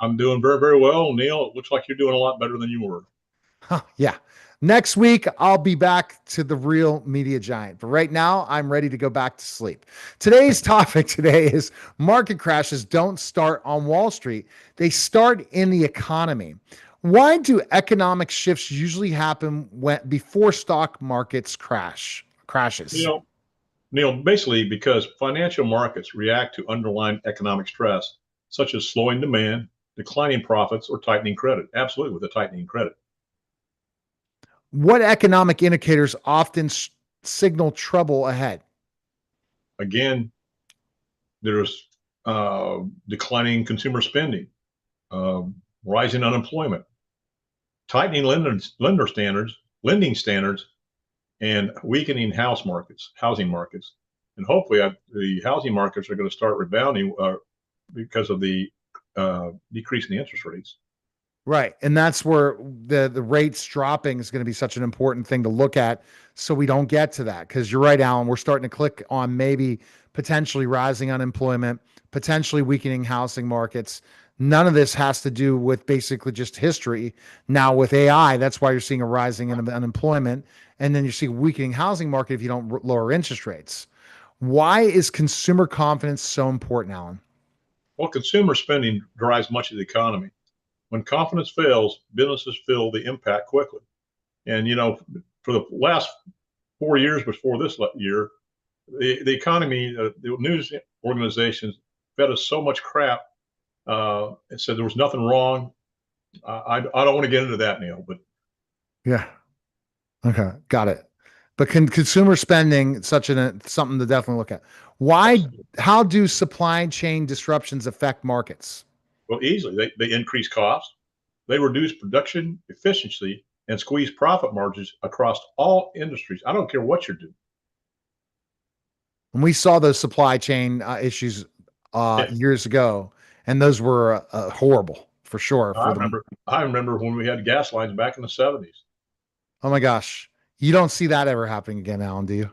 I'm doing very, very well, Neil. It looks like you're doing a lot better than you were. Huh, yeah. Next week, I'll be back to the real media giant. But right now, I'm ready to go back to sleep. Today's topic today is market crashes don't start on Wall Street. They start in the economy. Why do economic shifts usually happen when before stock markets crashes? Neil, basically because financial markets react to underlying economic stress, such as slowing demand, declining profits, or tightening credit. Absolutely, with a tightening credit. What economic indicators often signal trouble ahead? Again, there's declining consumer spending, uh, rising unemployment, tightening lending standards, and weakening housing markets. And hopefully, the housing markets are going to start rebounding because of the decrease in the interest rates. Right. And that's where the rates dropping is going to be such an important thing to look at so we don't get to that. Because you're right, Alan. We're starting to click on maybe potentially rising unemployment, potentially weakening housing markets. None of this has to do with basically just history. Now with AI, that's why you're seeing a rising in unemployment. And then you see a weakening housing market if you don't lower interest rates. Why is consumer confidence so important, Alan? Well, consumer spending drives much of the economy. When confidence fails, businesses feel the impact quickly. And, for the last 4 years before this year, the economy, the news organizations fed us so much crap and said there was nothing wrong. I don't want to get into that, Neil, but Yeah. Okay. Got it. But consumer spending such an something to definitely look at. Why? yes, How do supply chain disruptions affect markets? well, easily they increase costs, they reduce production efficiency, and squeeze profit margins across all industries. I don't care what you're doing. And we saw those supply chain issues Yeah, years ago, and those were horrible for sure. I For them. remember. I remember when we had gas lines back in the '70s. Oh my gosh, you don't see that ever happening again, Alan, do you?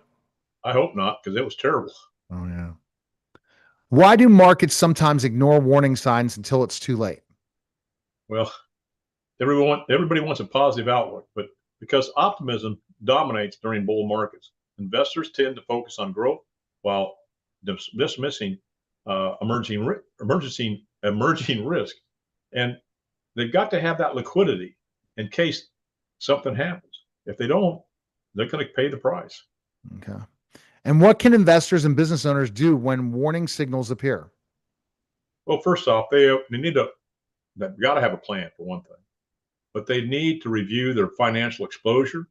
I hope not, because it was terrible. Oh yeah. Why do markets sometimes ignore warning signs until it's too late? Well, everybody wants a positive outlook, but because optimism dominates during bull markets, investors tend to focus on growth while dismissing emerging risk, and they've got to have that liquidity in case something happens. If they don't, they're going to pay the price. Okay. And what can investors and business owners do when warning signals appear? Well, first off, they've got to have a plan for one thing, but they need to review their financial exposure,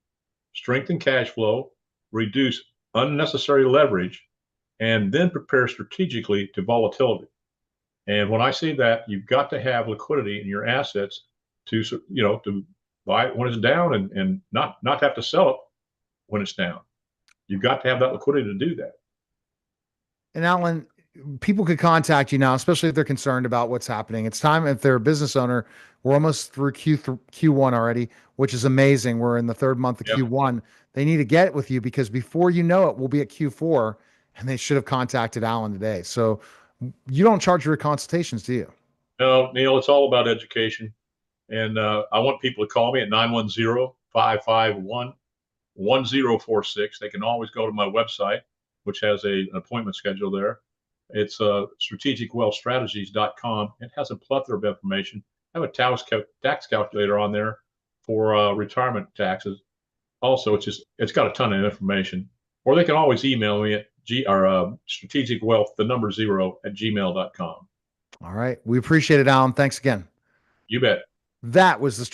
strengthen cash flow, reduce unnecessary leverage, and then prepare strategically to volatility. And when I say that, you've got to have liquidity in your assets to buy it when it's down and not have to sell it when it's down. You've got to have that liquidity to do that. And Alan, people could contact you now, especially if they're concerned about what's happening. It's time if they're a business owner. We're almost through Q1 already, which is amazing. We're in the third month of Yep. Q1. They need to get with you because before you know it, we'll be at Q4, and they should have contacted Alan today. So you don't charge your consultations, do you? No, Neil, it's all about education. And I want people to call me at 910-551-1046. They can always go to my website, which has an appointment schedule there. It's strategicwealthstrategies.com. It has a plethora of information. I have a tax calculator on there for retirement taxes. Also, it's got a ton of information. Or they can always email me at strategicwealth, the number 0 at gmail.com. All right. We appreciate it, Alan. Thanks again. You bet. That was the